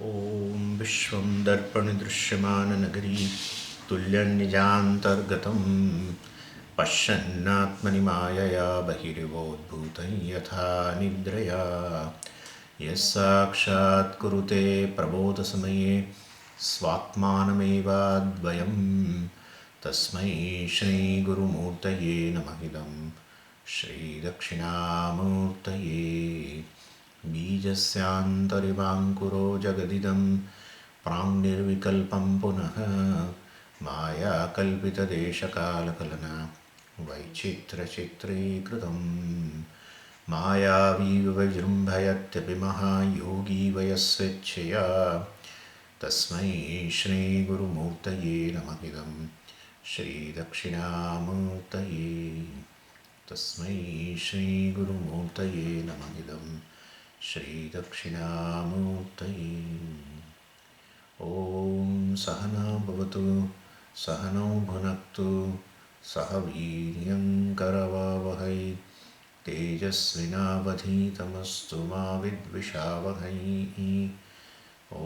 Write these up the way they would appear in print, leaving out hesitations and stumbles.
ॐ विश्वं दर्पणदृश्यमाननगरी तुल्यन्निजान्तर्गतं पश्यन्नात्मनि मायया बहिरिवोद्भूतं यथा निद्रया यः साक्षात् कुरुते प्रबोधसमये स्वात्मानमेवाद्वयं तस्मै श्रीगुरुमूर्तये नमः इदं श्रीदक्षिणामूर्तये बीजस्यान्तरिवाङ्कुरो जगदिदं प्राङ्निर्विकल्पं पुनः मायाकल्पितदेशकालकलना वैचित्र्यचित्रीकृतं मायावी विजृम्भयत्यपि महायोगी वयस्वेच्छया तस्मै श्रीगुरुमूर्तये नमः इदं श्रीदक्षिणामूर्तये तस्मै श्रीगुरुमूर्तये नमः इदं श्रीदक्षिणामूर्तये ॐ सहना भवतु सहनौ भुनक्तु सह वीर्यं करवावहै तेजस्विनावधीतमस्तु मा विद्विषावहै ॐ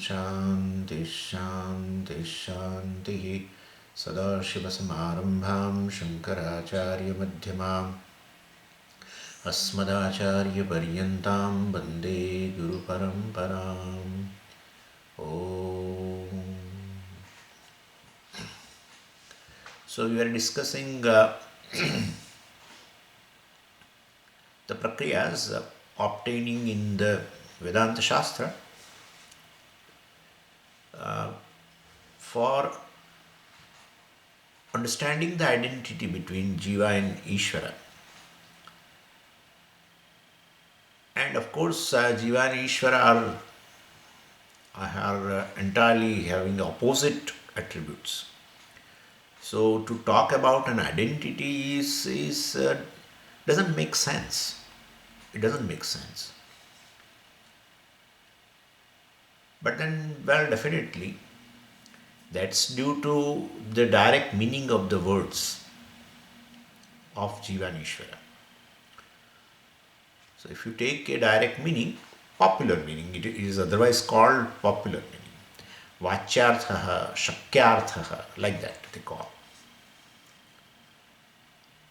शान्तिः शान्तिः शान्तिः सदाशिवसमारम्भां शङ्कराचार्यमध्यमाम् अस्मदाचार्यपर्यन्तां वन्दे गुरुपरम्पराम् ॐ. So we are discussing the prakriyas obtaining in the Vedanta Shastra for understanding the identity between Jiva and Ishvara. And of course, Jiva and Ishvara are entirely having opposite attributes. So to talk about an identity is doesn't make sense. It doesn't make sense. But then, well, definitely, that's due to the direct meaning of the words of Jiva and Ishvara. So if you take a direct meaning, popular meaning, it is otherwise called popular meaning. Vachyarthaha, shakyarthaha, like that they call.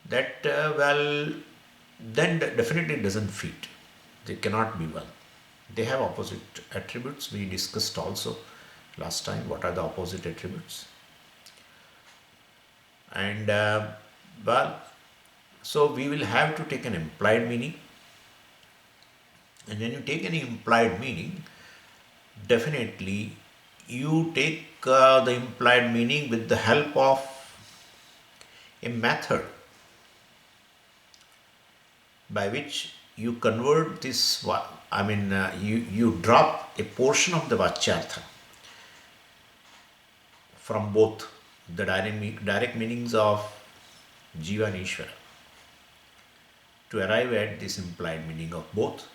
That, well, then definitely doesn't fit. They cannot be one. They have opposite attributes. We discussed also last time what are the opposite attributes. And, well, so we will have to take an implied meaning. And when you take any implied meaning, definitely you take the implied meaning with the help of a method by which you convert this, you drop a portion of the Vachyartha from both the direct meanings of Jiva and Ishvara to arrive at this implied meaning of both,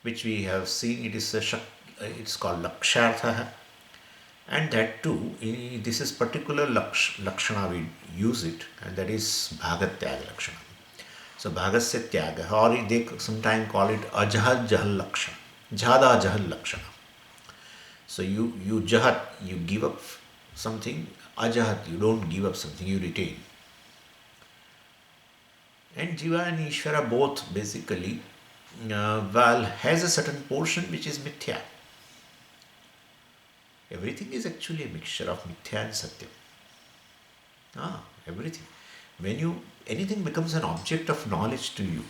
which we have seen. It's called Lakshartha, and that too, this is particular Lakshana we use it, and that is Bhagatyaga Lakshana. So Bhagasya Tyaga, or they sometimes call it Ajahal Jahal Lakshana, Jhada Jahal Lakshana. So you Jahat, you give up something, Ajahat, you don't give up something, you retain. And Jiva and Ishvara both basically has a certain portion which is mithya. Everything is actually a mixture of mithya and satyam. Everything. When anything becomes an object of knowledge to you,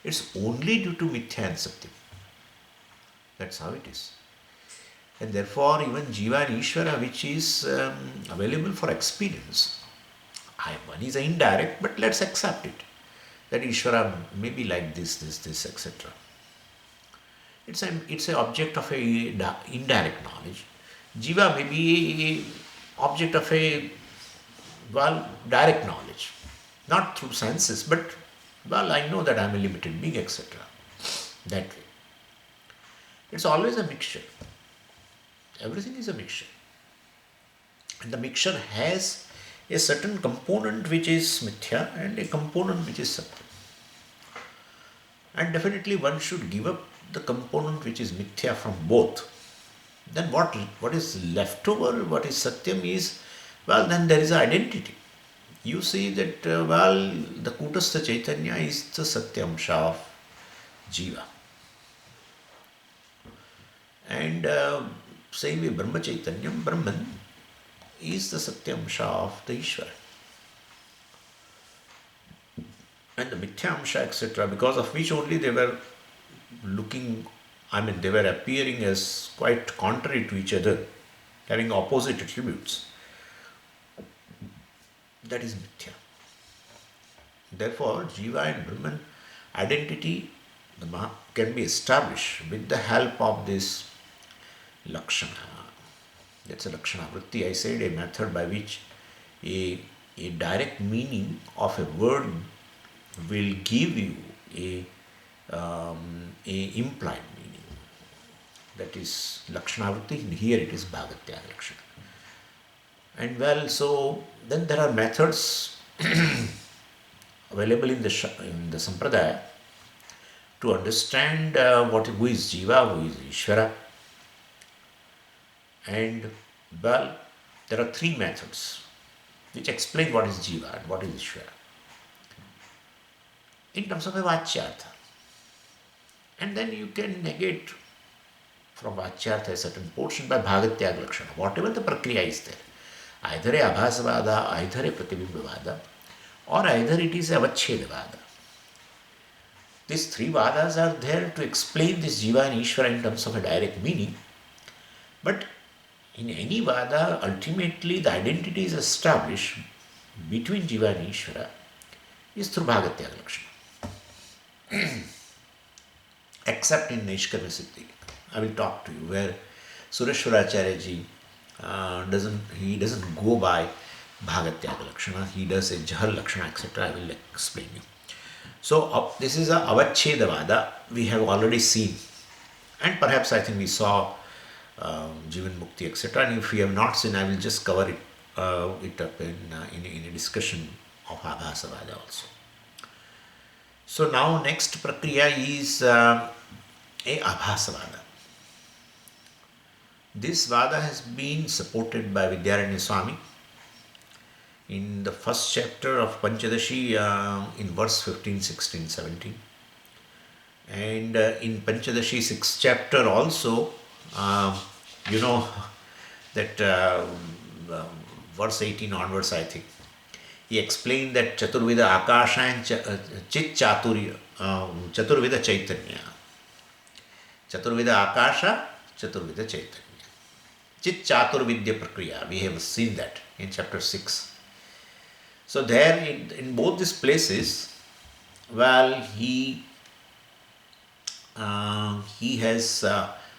it's only due to mithya and satyam. That's how it is. And therefore, even Jiva and Ishvara, which is available for experience, one is indirect, but let's accept it. That Ishvara may be like this, etc. It's an object of a indirect knowledge. Jiva may be a object of a direct knowledge, not through senses, but I know that I'm a limited being, etc. That way. It's always a mixture. Everything is a mixture, and the mixture has a certain component which is mithya and a component which is satya. And definitely one should give up the component which is mithya from both, then what is left over, what is Satyam is, well, then there is identity. You see that, the Kutastha Chaitanya is the Satyamsha of Jiva. And same way Brahma Chaitanyam, Brahman, is the Satyamsha of the Ishvara. And the Mithyamsha, etc., because of which only they were they were appearing as quite contrary to each other, having opposite attributes. That is Mithya. Therefore, Jiva and Brahman identity can be established with the help of this Lakshana. That's a Lakshana Vritti. I said a method by which a direct meaning of a word will give you a implied meaning. That is Lakshana Vritti. Here it is Bhagatya Lakshana. And so then there are methods available in the Sampradaya to understand who is Jiva, who is Ishvara. And there are three methods which explain what is Jiva and what is Ishvara in terms of a Vachyartha. And then you can negate from Vachyartha a certain portion by Bhagatyaga Lakshana, whatever the Prakriya is there. Either a Abhasavada, either a Pratibimbavada, or either it is a Avachedavada. These three Vadas are there to explain this Jiva and Ishvara in terms of a direct meaning. But in any Vada, ultimately the identity is established between Jiva and Ishvara is through Bhagatyaga Lakshana. Except in Nishkarma Siddhi. I will talk to you where Sureshwaracharya ji doesn't go by Bhagatyaga Lakshana, he does a Jahal Lakshana, etc. I will explain you. So this is a Avachedavada we have already seen, and perhaps I think we saw Jivan Mukti, etc. And if we have not seen, I will just cover it up in a discussion of Abhasavada also. So now next Prakriya is a Abhasavada. This Vada has been supported by Vidyaranya Swami in the first chapter of Pancadasi in verse 15, 16, 17. And in Pancadasi 6th chapter also, that verse 18 onwards, I think, he explained that Chaturvida Akasha and Chit Chaturvida Chaitanya. Chaturvida Akasha, Chaturvida Chaitanya. Chit Chaturvidya Prakriya, we have seen that in chapter 6. So there in both these places, he has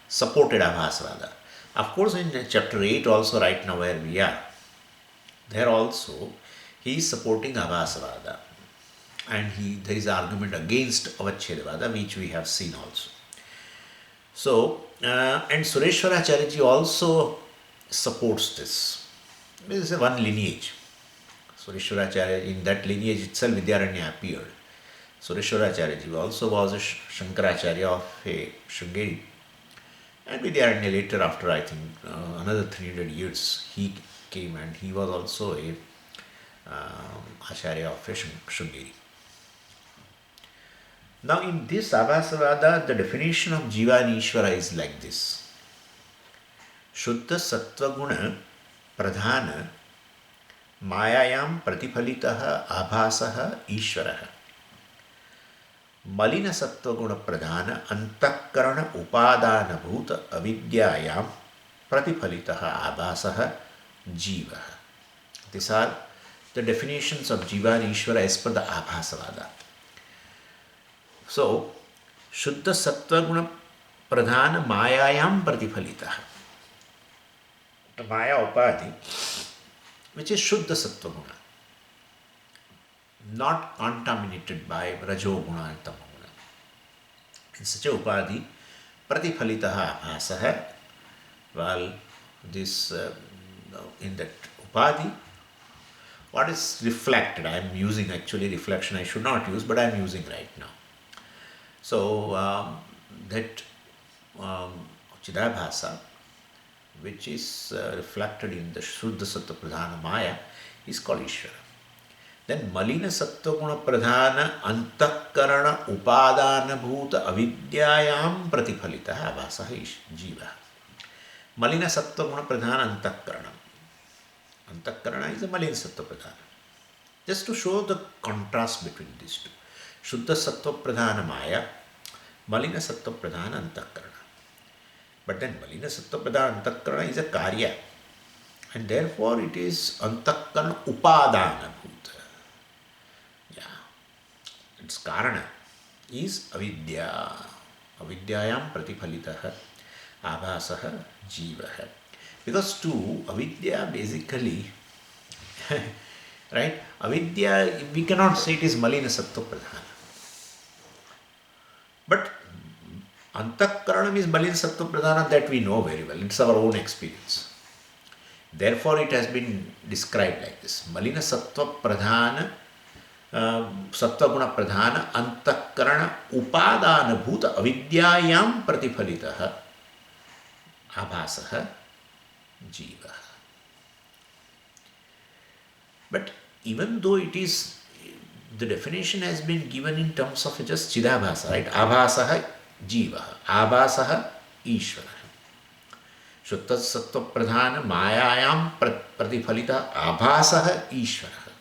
supported Abhasavada. Of course, in chapter 8 also, right now where we are, there also he is supporting Abhasavada, and there is argument against Avachedavada, which we have seen also. So, and Sureshwaracharya ji also supports this. This is one lineage. Sureshwaracharya, in that lineage itself, Vidyaranya appeared. Sureshwaracharya ji also was a Shankaracharya of Sringeri. And Vidyaranya later, after I think another 300 years, he came and he was also a Acharya of Sringeri. Now in this Abhasavada, the definition of Jiva and Ishvara is like this. Shuddha Sattva Guna Pradhana Mayayam Pratiphalitaha Abhasaha Ishvaraha Malina Sattva Guna Pradhana Antakarana Upadana Bhuta Avidyayam Pratiphalitaha Abhasaha Jivaha. These are the definitions of Jiva and Ishvara as per the Abhasavada. So, Shuddha Sattva Guna Pradhana Mayayam Pratiphalitaha. The Maya Upadhi, which is Shuddha Sattva Guna, not contaminated by Rajo Guna and Tamo Guna. In such a Upadhi, Pratiphalitaha Abhasaha, this in that Upadhi, what is reflected? I am using actually reflection, I should not use, but I am using right now. So, that Chidabhasa, which is reflected in the Shuddha Sattva Pradhana Maya, is called Ishvara. Then Malina Sattva Guna Pradhana Antakarana Upadana Bhuta Avidyayam Pratiphalita Abhasaha Jiva. Malina Sattva Guna Pradhana Antakarana. Antakarana is a Malina Sattva Pradhana. Just to show the contrast between these two. Shuddha Sattva Pradhana Maya, Malina Sattva Pradhana Antakarana. But then Malina Sattva Pradhana Antakarana is a Karya. And therefore it is Antakarana Upadana Bhuta. Yeah. Its Karana is Avidya. Avidyayam Pratiphalitaha Abhasaha Jivaha. Because to Avidya basically, right? Avidya, we cannot say it is Malina Sattva Pradhana. But Antakaranam is Malina Sattva Pradhana, that we know very well. It's our own experience. Therefore, it has been described like this. Malina Sattva Pradhana, Sattva Guna Pradhana, Antakarana Upadana Bhuta Avidyayam Pratiphalitaha Abhasaha Jiva. But even though it is, the definition has been given in terms of just Chidabhasa, right? Abhasaha Jiva, Abhasaha Ishvara. Shuddha Sattva Pradhana Mayayam Pratiphalita Abhasaha Ishvara.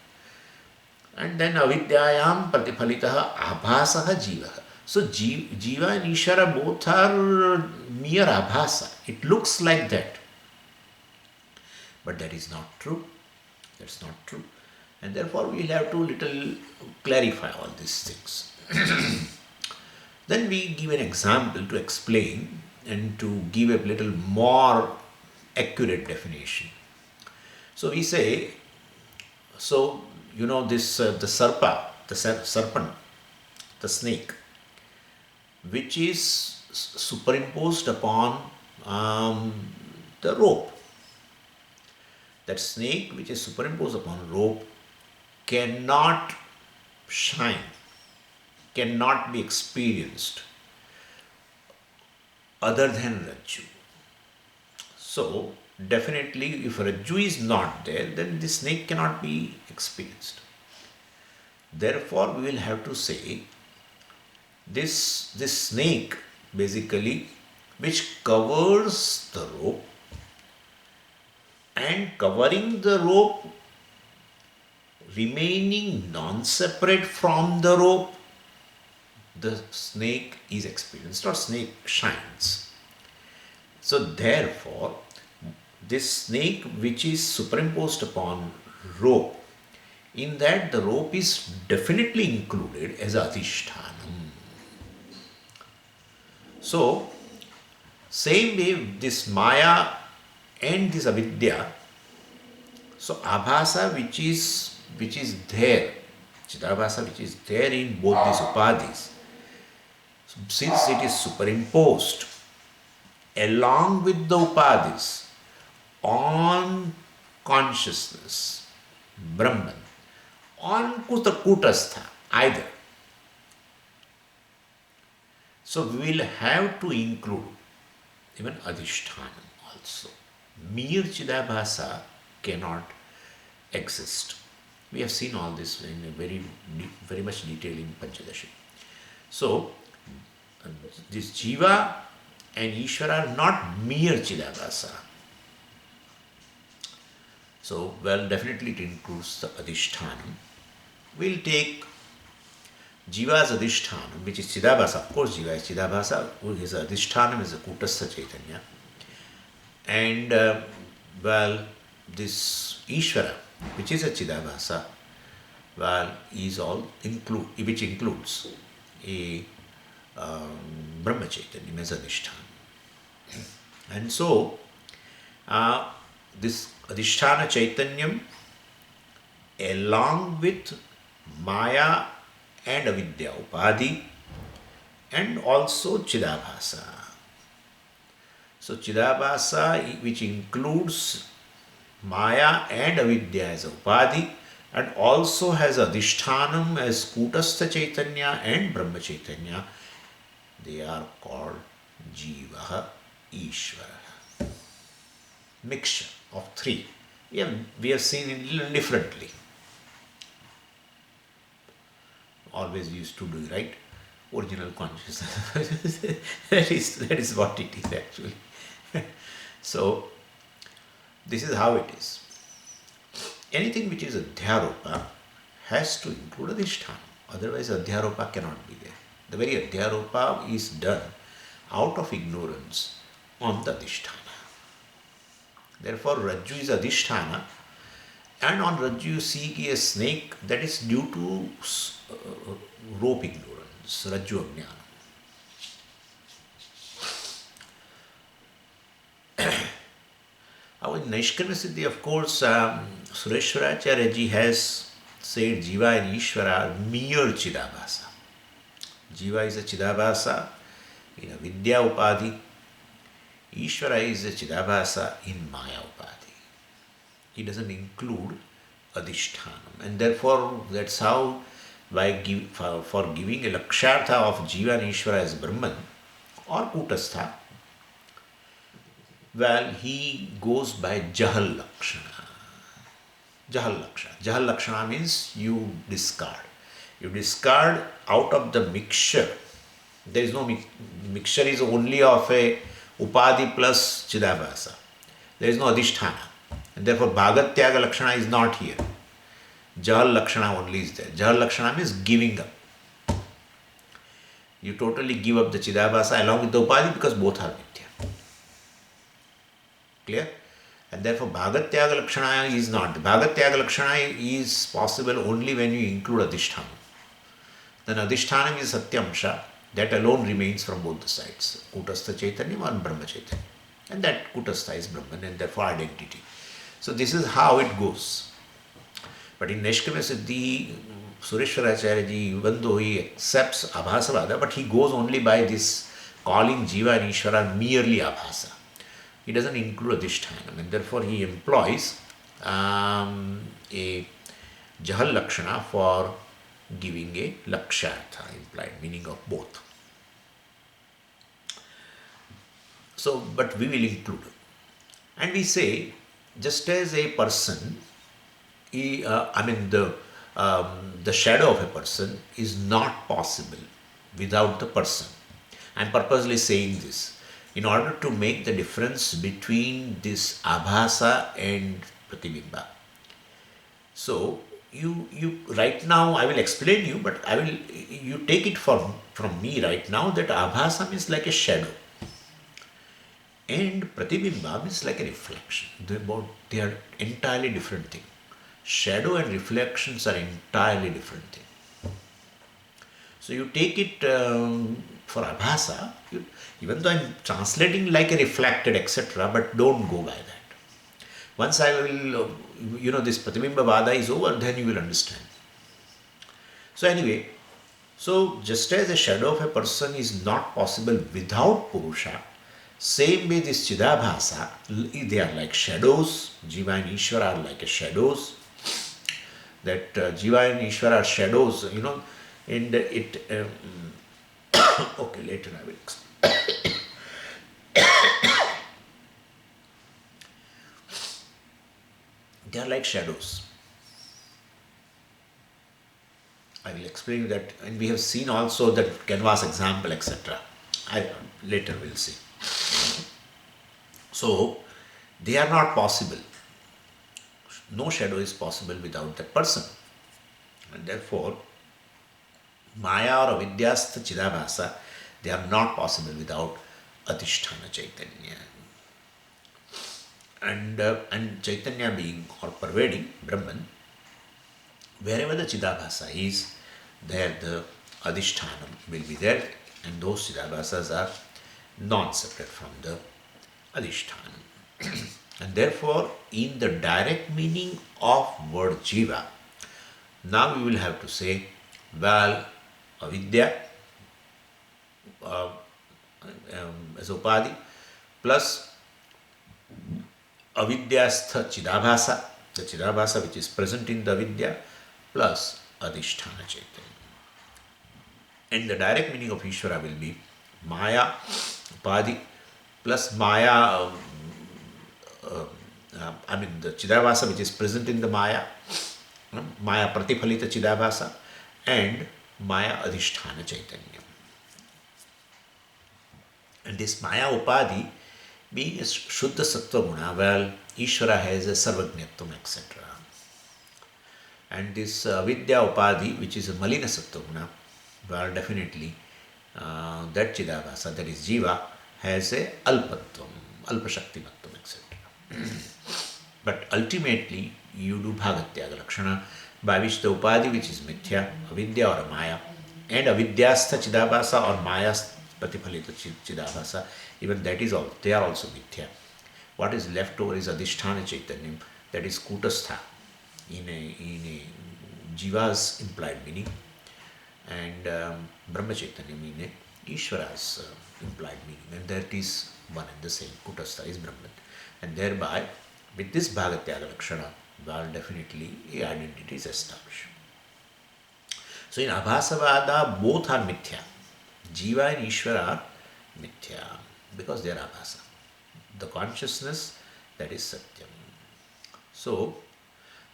And then Avidyayam Pratiphalita Abhasaha Jiva. So Jiva and Ishvara both are mere Abhasa. It looks like that. But that is not true. That's not true. And therefore we will have to little clarify all these things. Then we give an example to explain and to give a little more accurate definition. So we say, so you know this the sarpa, the serpent, the snake, which is superimposed upon the rope. That snake which is superimposed upon rope cannot shine, cannot be experienced other than Rajju. So definitely if Rajju is not there, then the snake cannot be experienced. Therefore we will have to say this snake basically which covers the rope, and covering the rope, remaining non-separate from the rope, the snake is experienced or snake shines. So therefore, this snake which is superimposed upon rope, in that the rope is definitely included as adhishthanam. So, same way this Maya and this avidya, so abhasa which is there, chidabhasa which is there in both these upadhis, since it is superimposed along with the upadhis on consciousness, Brahman, on kutastha, either. So we will have to include even adhishthanam also. Mere Chidabhasa cannot exist. We have seen all this in a very much detail in Pancadasi. So, this Jiva and Ishvara are not mere Chidabhasa. So, well, definitely it includes the Adhishthanam. We'll take Jiva's Adhishthanam, which is Chidabhasa. Of course, Jiva is Chidabhasa. His Adhishthanam is the Kutastha Chaitanya. And well, this Ishvara, which is a Chidabhasa, well, is all which includes a Brahma Chaitanya as Adhisthana. And so, this Adhisthana Chaitanyam along with Maya and Avidya Upadhi and also Chidabhasa. So Chidabhasa, which includes Maya and Avidya as a Upadhi, and also has Adhishthanam as Kutastha Chaitanya and Brahma Chaitanya, They are called Jivaha, Ishvara. Mixture of three. We have seen it little differently. Always used to do, right? Original consciousness. that is what it is actually. So, this is how it is. Anything which is Adhyaropa has to include Adhisthana. Otherwise, Adhyaropa cannot be there. The very Adhyaropa is done out of ignorance on the Adhisthana. Therefore, Rajju is Adhisthana, and on Rajju you see a snake, that is due to rope ignorance, Rajju Ajnana. Now in Naishkarmya Siddhi, of course, Sureshwaracharya ji has said Jiva and Ishvara are mere Chidabhasa. Jiva is a Chidabhasa in a Vidya Upadhi. Ishvara is a Chidabhasa in Maya Upadhi. He doesn't include Adhishthanam. And therefore, that's how for giving a Lakshartha of Jiva and Ishvara as Brahman or Kutastha, well, he goes by Jahal Lakshana. Jahal Lakshana. Jahal Lakshana means you discard. You discard out of the mixture. There is no mixture is only of a Upadhi plus Chidabhasa. There is no Adhisthana. And therefore Bhagatyaga Lakshana is not here. Jahal Lakshana only is there. Jahal Lakshana means giving up. You totally give up the Chidabhasa along with the Upadhi because both are Mithya. Clear? And therefore Bhagatyaga Lakshana is not. The Bhagatyaga Lakshana is possible only when you include Adhisthana. Then Adhisthana is Satyamsha. That alone remains from both the sides. Kutastha Chaitanya or Brahma Chaitanya. And that Kutastha is Brahman and therefore identity. So this is how it goes. But in Naishkarmya Siddhi, Sureshwaracharya ji, even though he accepts Abhasavada, but he goes only by this calling Jiva and Ishvara merely Abhasa. He doesn't include Adhisthana, and therefore he employs a Jahal Lakshana for giving a Lakshartha, implied meaning of both. So, but we will include. And we say, just as a person, the shadow of a person is not possible without the person. I am purposely saying this in order to make the difference between this Abhasa and Pratibimba. So, you right now, I will explain you, but you take it from me right now that Abhasa means like a shadow. And Pratibimba means like a reflection. They are entirely different things. Shadow and reflections are entirely different things. So you take it for Abhasa, even though I am translating like a reflected, etc., but don't go by that. Once I will, this Pratibimba Vada is over, then you will understand. So anyway, just as a shadow of a person is not possible without Purusha, same way this Chidabhasa, they are like shadows. Jiva and Ishvara are like shadows. That Jiva and Ishvara are shadows, and it, okay, later I will explain. They are like shadows. I will explain you that, and we have seen also that canvas example, etc. Later we will see. So, they are not possible. No shadow is possible without that person. And therefore, Maya or Avidyastha Chidabhasa, they are not possible without Adhisthana Chaitanya. And Chaitanya being or pervading Brahman, wherever the Chidabhasa is, there the Adhisthana will be there, and those Chidabhasas are non-separate from the Adhisthana. And therefore, in the direct meaning of word Jiva, now we will have to say, well, Avidya as Upadhi plus Avidyastha Chidabhasa, the Chidabhasa which is present in the Avidya, plus Adhisthana Chaitanya. And the direct meaning of Ishvara will be Maya, Upadhi, plus Maya, I mean the Chidavasa which is present in the Maya, Maya Pratiphalita Chidavasa, and Maya Adhisthana Chaitanya. And this Maya Upadhi being a Shuddha Sattva Guna, well, Ishvara has a Sarvajñatvam, etc. And this Vidya Upadhi, which is a Malina Sattva Guna, well, definitely that Chidavasa, that is Jiva, has a Alpatvam, Alpashaktimatvam, etc. But ultimately, you do Bhagatyaga Lakshana, by which the Upadhi, which is Mithya, Avidya or Maya, and Avidyastha Chidabhasa or Mayas Pratiphalita Chidabhasa, even that is all, they are also Mithya. What is left over is Adhisthana Chaitanyam, that is Kutastha, in a Jiva's implied meaning, and Brahma Chaitanyam in a Ishvara's implied meaning, and that is one and the same. Kutastha is Brahman. And thereby, with this Bhagatyaga Lakshana, well, definitely a identity is established. So in Abhasavada, both are Mithya. Jiva and Ishvara are Mithya because they are Abhasa. The consciousness, that is Satyam. So,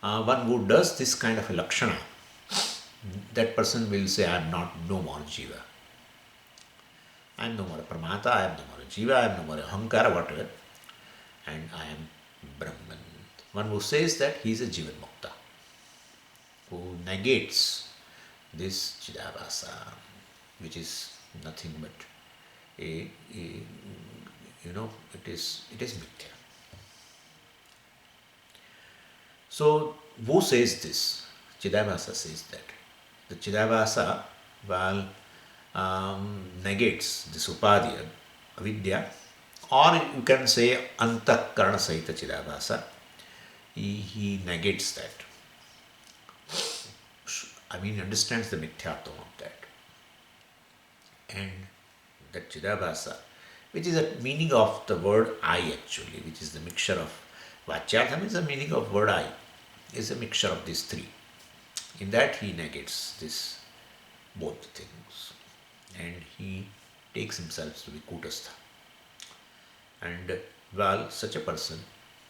one who does this kind of a Lakshana, that person will say, I am not no more Jiva. I am no more Pramata, I am no more Jiva, I am no more Ahankara, whatever. And I am Brahman. One who says that he is a Jivan Mukta, who negates this Chidavasa, which is nothing but it is Mithya. So, who says this? Chidavasa says that. The Chidavasa, well, negates this Upadhyaya, Avidya, or you can say Antakarana Sahita Chidavasa. He negates that. I mean, understands the Mithyatvam of that. And that Chidavasa, which is a meaning of the word I actually, which is the mixture of Vachyartham is the meaning of word I, is a mixture of these three. In that he negates this both things, and he takes himself to be Kutastha. And well, such a person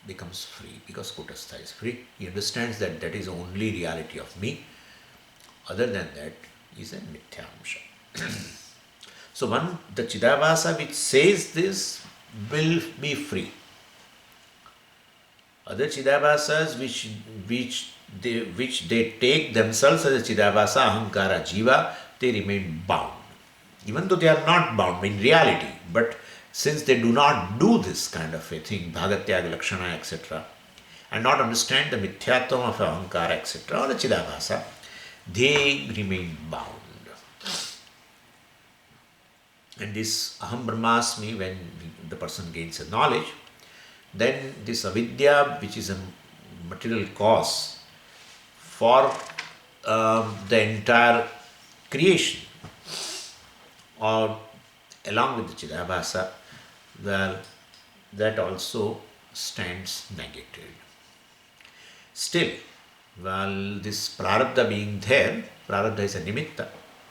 becomes free because Kutastha is free. He understands that that is only reality of me. Other than that is a Mithyamsha. So the Chidavasa which says this will be free. Other Chidavasas which they take themselves as a Chidavasa, Ahankara, Jiva, they remain bound. Even though they are not bound in reality, but since they do not do this kind of a thing, Bhagatyaga, Lakshana, etc., and not understand the Mithyatvam of Ahankara, etc., or the Chidavasa, they remain bound. And this Aham Brahmasmi, when the person gains a knowledge, then this Avidya, which is a material cause for the entire creation, or along with the Chidabhasa, well, that also stands negated. Still, well, this Prarabdha being there, Prarabdha is a nimitta,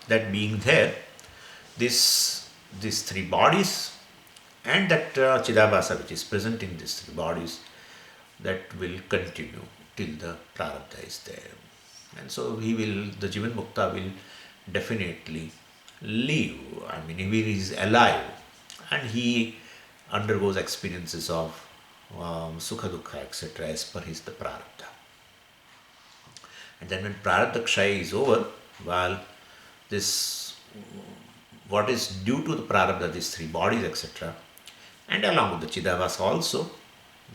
that being there, these three bodies and that Chidabhasa which is present in these three bodies, that will continue till the Prarabdha is there. And so the Jivan Mukta will definitely live. I mean, if he is alive and he undergoes experiences of Sukha Dukha, etc., as per his the Prarabdha. And then when Prarabdha Kshaya is over, well, this, what is due to the Prarabdha, these three bodies, etc., and along with the Chidavasa also,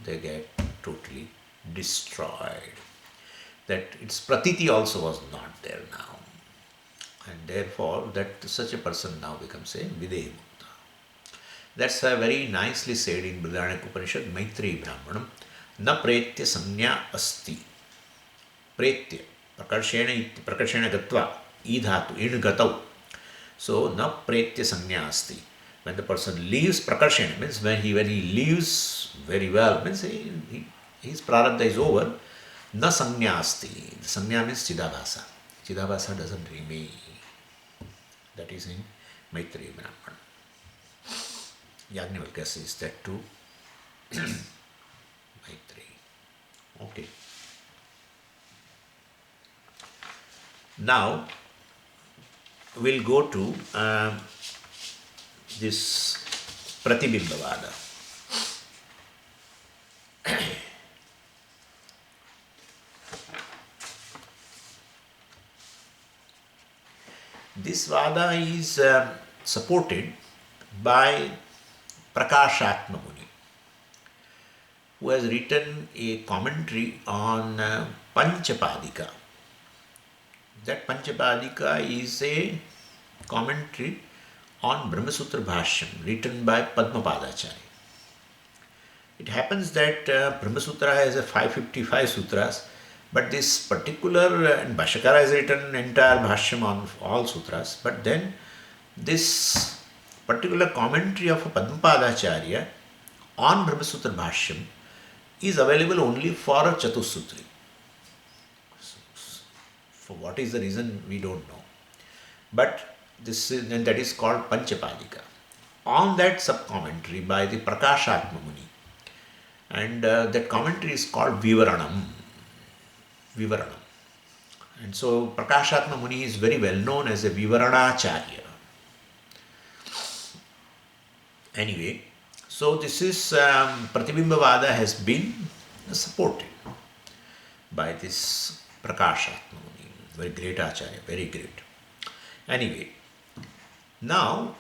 they get totally destroyed. That its Pratiti also was not there now. And therefore, that such a person now becomes a Videha Mukta. That's very nicely said in Brihadaranyaka Upanishad, Maitreyi Brahmanam, Na Pretya Sanya Asti. Pretya, Prakarshena Gatva, Idhatu, In Gatau. So, Na Pretya Sanya Asti. When the person leaves Prakarshena, means when he leaves very well, means his Prarabdha is over, Na Sanya Asti. The Sanya means Chidabhasa. Chidabhasa doesn't remain. That is in Maitreyi Brahman. Yajnavalkya says that too. By 3. Okay. Now we'll go to this Pratibimbavada. This Vada is supported by Prakashatma Muni, who has written a commentary on Panchapadika. That Panchapadika is a commentary on Brahmasutra Bhashyam written by Padmapadacharya. It happens that Brahmasutra has a 555 sutras, but this particular, and Bhashyakara has written entire Bhashyam on all sutras, but then this particular commentary of Padmapadacharya on Brahmasutra Bhashyam is available only for a Chatussutri. For what is the reason, we don't know. But this is, and that is called Panchapadika. On that sub-commentary by the Prakashatma Muni, and that commentary is called Vivaranam. Vivaranam. And so Prakashatma Muni is very well known as a Vivaranacharya. Anyway, so this is Pratibimbavada has been supported by this Prakashatma Muni, very great Acharya, very great. Anyway, now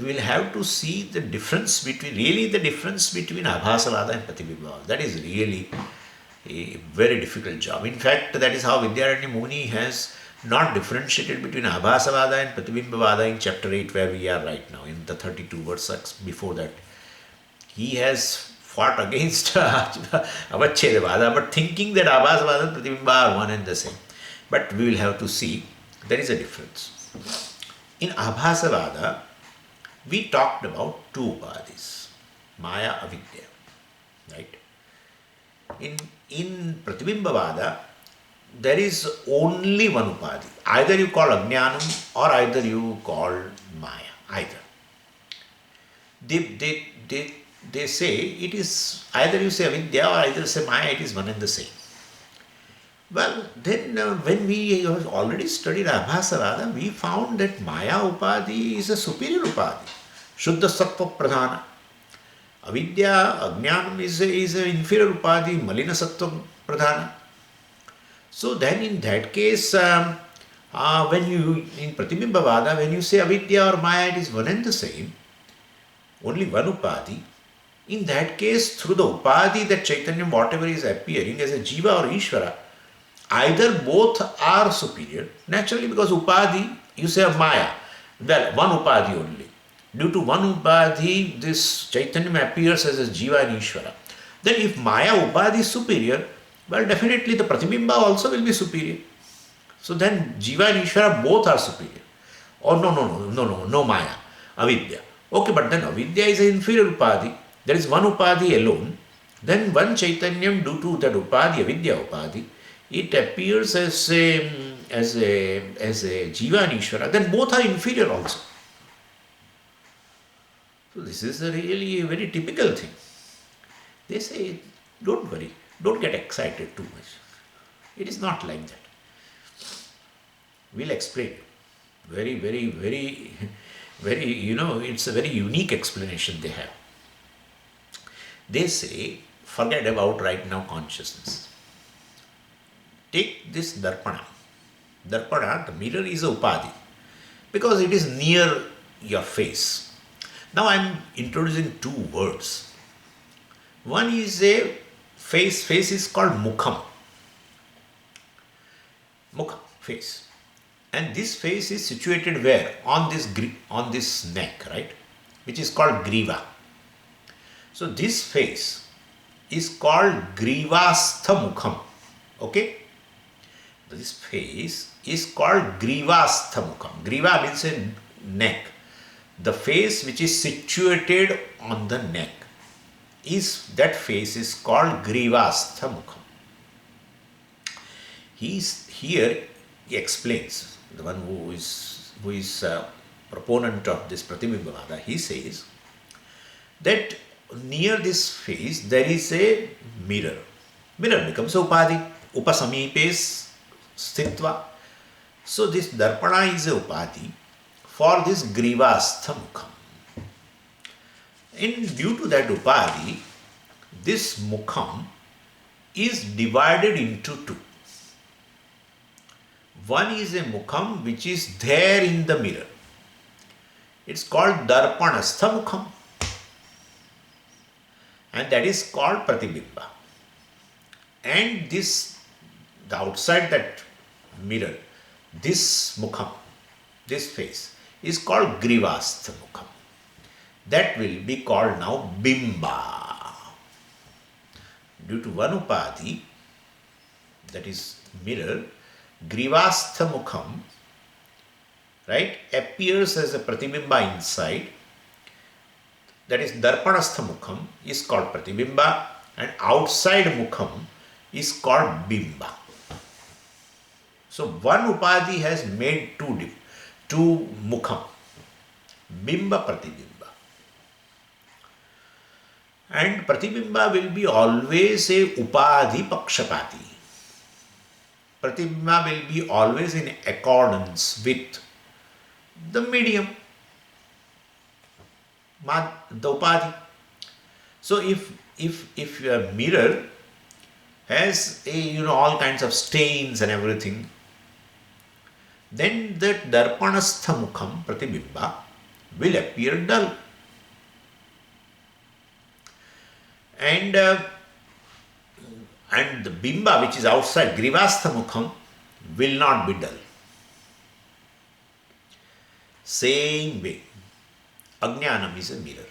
we will have to see the difference between, really the difference between Abhasavada and Pratibimbavada. That is really a very difficult job. In fact, that is how Vidyaranya Muni has not differentiated between Abhasavada and Pratibimbavada in chapter 8 where we are right now, in the 32 verses before that. He has fought against Avachedavada, but thinking that Abhasavada and Pratibimba are one and the same. But we will have to see there is a difference. In Abhasavada, we talked about two upadhis, Maya, Avidya, right? In Pratibimbavada, there is only one upadhi. Either you call Ajnanam or either you call Maya, either. They say it is either you say Avidya or either say Maya, it is one and the same. Well, then when we have already studied Abhasavada, we found that Maya Upadhi is a superior Upadhi. Shuddha Sattva Pradhana. Avidya, Ajnanam is an inferior Upadhi, Malina Sattva Pradhana. So then in that case, when you, in Pratibimbavada, when you say Avidya or Maya, it is one and the same, only one Upadhi. In that case, through the Upadhi, that Chaitanya, whatever is appearing as a Jiva or Ishvara, either both are superior, naturally, because Upadhi, you say of Maya, well, one Upadhi only. Due to one Upadhi, this Chaitanya appears as a Jiva and Ishvara. Then if Maya Upadhi is superior, well, definitely the Pratibimba also will be superior. So then Jiva and Ishvara both are superior. Or no Maya, Avidya. Okay, but then Avidya is an inferior Upadhi. There is one Upadhi alone. Then one Chaitanyam, due to that Upadhi, Avidya Upadhi, it appears as a Jiva and Ishvara. Then both are inferior also. So this is really a very typical thing. They say, don't worry, don't get excited too much. It is not like that. We'll explain. Very, it's a very unique explanation they have. They say, forget about right now consciousness. Take this darpana. Darpana, the mirror, is a upadhi because it is near your face. Now I am introducing two words. One is a face. Face is called mukham. Mukham, face. And this face is situated where? On this neck, right? Which is called griva. So this face is called grivastha mukham. Okay? This face is called grivastha mukham. Griva means a neck. The face which is situated on the neck, that face is called grivastha mukham. Here he explains, the one who is proponent of this Pratibimbavada, he says that near this face there is a mirror. Mirror becomes upadhi. Upasamipes sthitva. So this darpana is a upadhi for this grivastha mukham. And due to that upadhi, this mukham is divided into two. One is a mukham which is there in the mirror. It's called darpanastha mukham. And that is called pratibimba. And this, the outside that mirror, this mukham, this face, is called grivastha mukham. That will be called now bimba. Due to one upadhi, that is mirror, grivastha mukham, right, appears as a pratibimba inside. That is darpanastha mukham is called pratibimba, and outside mukham is called bimba. So one upadhi has made two mukham, bimba, pratibimba. And pratibimba will be always a upadhi pakshapati. Pratibimba will be always in accordance with the medium, the upadhi. So if your mirror has all kinds of stains and everything, then that darpanastha mukham pratibimba will appear dull. And the bimba which is outside grivastha mukham will not be dull. Same way, ajnanam is a mirror.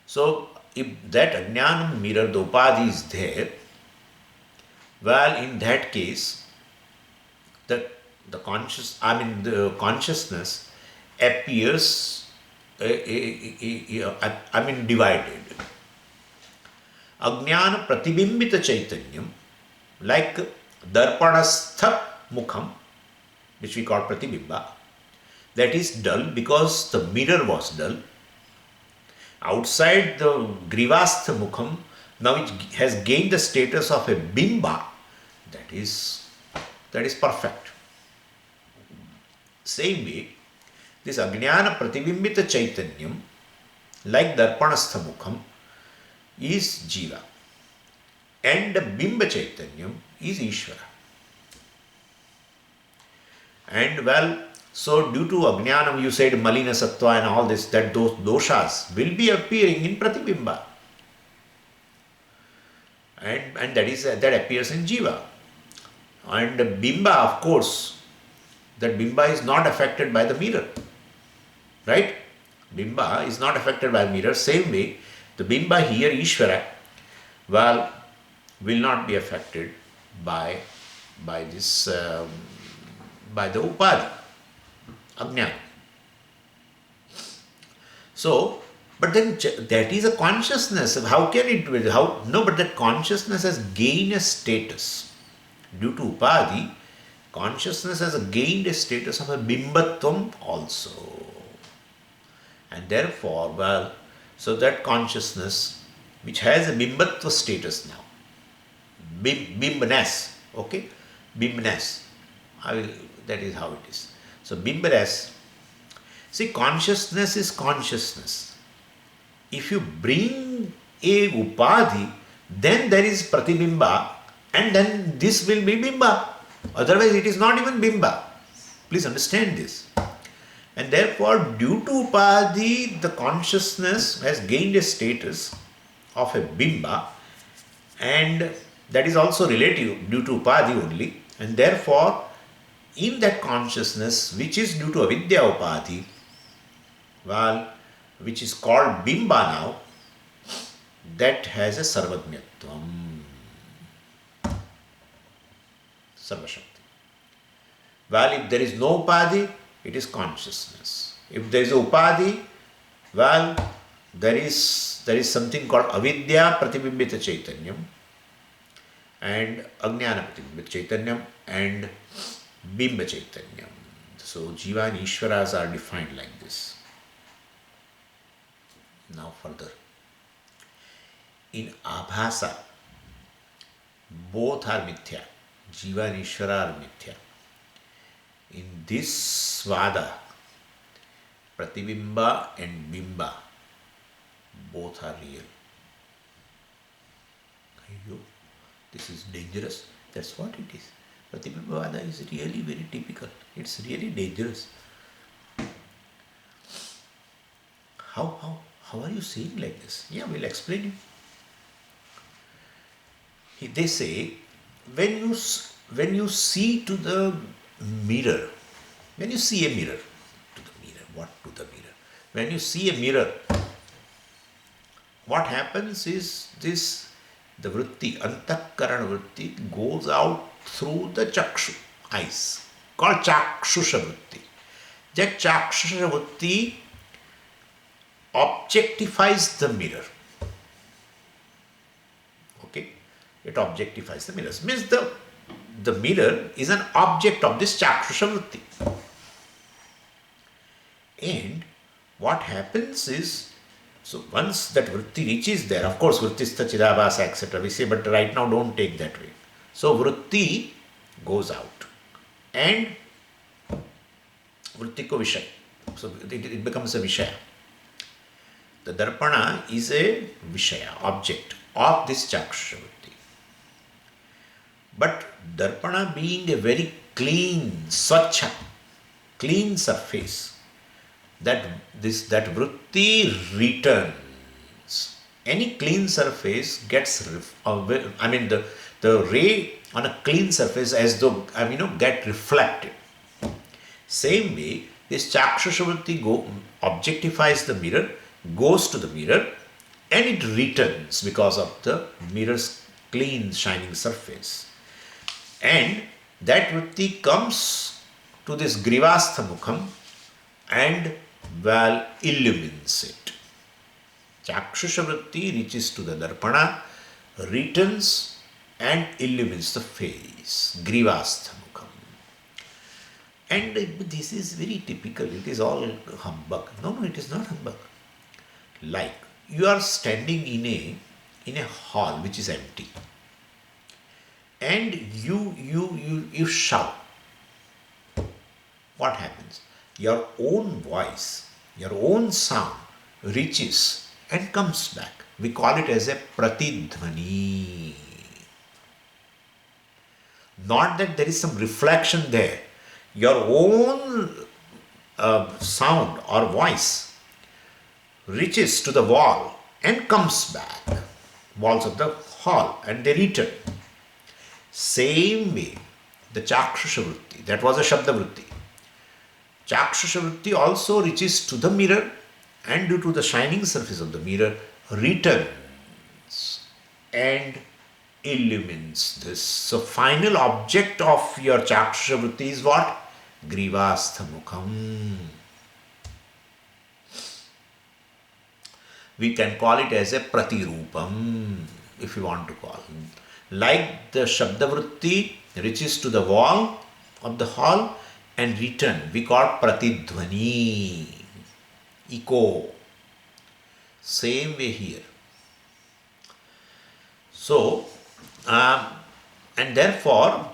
So if that ajnanam mirror, the upadhi is there, well, in that case, the consciousness appears divided. Ajnana pratibimbita chaitanyam, like darpanastha mukham, which we call pratibimba, that is dull because the mirror was dull. Outside the grivastha mukham, now it has gained the status of a bimba, that is perfect. Same way, this ajnana pratibimbita chaitanyam, like darpanastha mukham, is jiva, and the bimba chaitanyam is Ishvara. And well, so due to ajnanam, you said malina sattva and all this, that those doshas will be appearing in pratibimba, and that appears in jiva. And bimba, of course, that bimba is not affected by the mirror, right? Bimba is not affected by the mirror. Same way, the bimba here, Ishvara, well, will not be affected by this by the upadhi, ajnana. So, but then that is a consciousness. How can it be? No, but that consciousness has gained a status. Due to upadhi, consciousness has gained a status of a bimbatvam also. And therefore, well, so that consciousness, which has a bimbatva status now, bimbness, okay, bimbness, that is how it is. So bimbness, see, consciousness is consciousness. If you bring a upadhi, then there is pratibimba, and then this will be bimba. Otherwise it is not even bimba. Please understand this. And therefore, due to upadhi, the consciousness has gained a status of a bimba, and that is also relative due to upadhi only. And therefore, in that consciousness, which is due to avidya upadhi, well, which is called bimba now, that has a sarvajñatvam, sarvashakti. Well, if there is no upadhi, it is consciousness. If there is a upadhi, well, there is something called avidya pratibimbita chaitanyam and ajnana pratibimbita chaitanyam and bimba chaitanyam. So jiva and Ishvaras are defined like this. Now further, in Abhasa, both are mithya. Jiva and Ishvara are mithya. In this Vada, Pratibimba and Bimba, both are real. Ayyo, this is dangerous. That's what it is. Pratibimba Vada is really very typical. It's really dangerous. How are you saying like this? Yeah, we'll explain you. They say, when you see to the mirror, when you see a mirror, to the mirror, what to the mirror? When you see a mirror, what happens is this, the vritti, antakarana vritti goes out through the chakshu, eyes, called chakshusha vritti. That chakshusha vritti objectifies the mirror. Okay? It objectifies the mirrors. Means the mirror is an object of this chakshusha vritti. And what happens is, so once that vritti reaches there, of course vrittistha chidabhasa etc. we say, but right now don't take that way. So vritti goes out and vritti ko vishaya. So it becomes a vishaya. The darpana is a vishaya, object of this chakshusha vritti. But darpana being a very clean, swachha, clean surface, that vritti returns. Any clean surface gets, the ray on a clean surface as though, get reflected. Same way, this chakshusha vritti objectifies the mirror, goes to the mirror, and it returns because of the mirror's clean shining surface. And that vritti comes to this grivastha mukham and illumines it. Chakshusha vritti reaches to the darpana, returns and illumines the face, grivastha mukham. And this is very typical. It is all humbug. No, it is not humbug. Like you are standing in a hall which is empty, and you shout. What happens? Your own voice, your own sound reaches and comes back. We call it as a pratidhvani. Not that there is some reflection there. Your own sound or voice reaches to the wall and comes back, walls of the hall, and they return. Same way, the chakshusha vritti, that was a shabda vritti. Chakshusha vritti also reaches to the mirror and due to the shining surface of the mirror returns and illumines this. So final object of your chakshusha vritti is what? Grivastha mukham. We can call it as a pratirupam, if you want to call it. Like the shabda vritti reaches to the wall of the hall and return, we call pratidhvani, echo. Same way here. So, and therefore,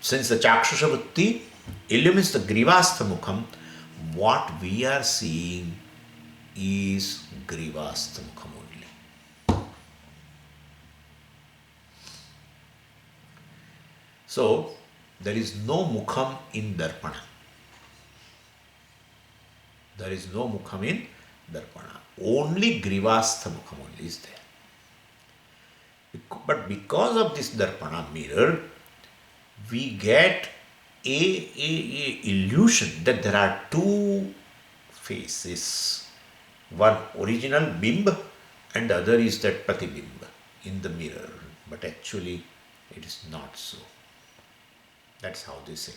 since the chakshusha vritti illumines the grivastha mukham, what we are seeing is grivastha mukham only. So, there is no mukham in darpana. There is no mukham in darpana. Only grivastha mukham only is there. But because of this darpana mirror, we get a illusion that there are two faces. One original bimb and the other is that pratibimb in the mirror. But actually it is not so. That's how they say.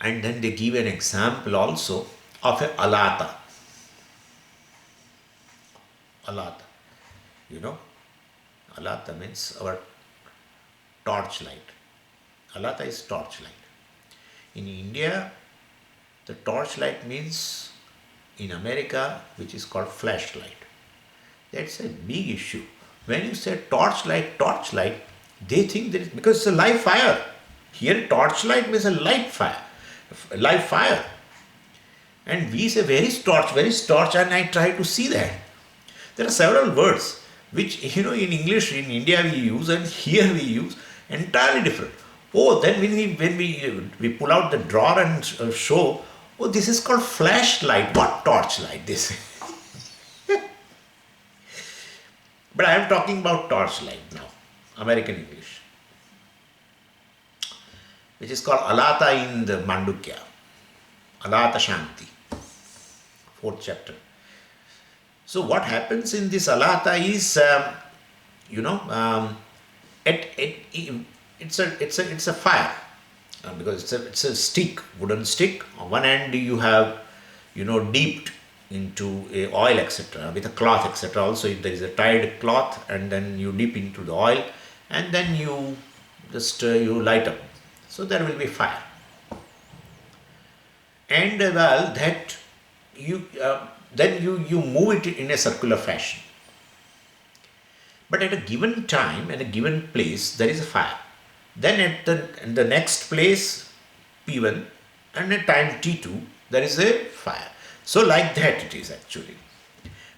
And then they give an example also of a alata. Alata. Alata means our torchlight. Alata is torchlight. In India, the torchlight means in America which is called flashlight. That's a big issue. When you say torchlight, they think that it's because it's a live fire. Here, torchlight means a live fire. And we say, where is torch? And I try to see that. There are several words which, in English, in India we use and here we use entirely different. Oh, then when we pull out the drawer and show, oh, this is called flashlight, what torchlight, they say. But I am talking about torchlight now, American English, which is called Alata in the Mandukya, Alata Shanti, 4th chapter. So what happens in this Alata is, it's a fire, because it's a stick, wooden stick. On one end you have, dipped into a oil, etc., with a cloth, etc. Also, if there is a tied cloth, and then you dip into the oil, and then you just you light up. So there will be fire, and that you then you move it in a circular fashion. But at a given time and a given place, there is a fire. Then at the next place, P1, and at time T2, there is a fire. So like that it is actually.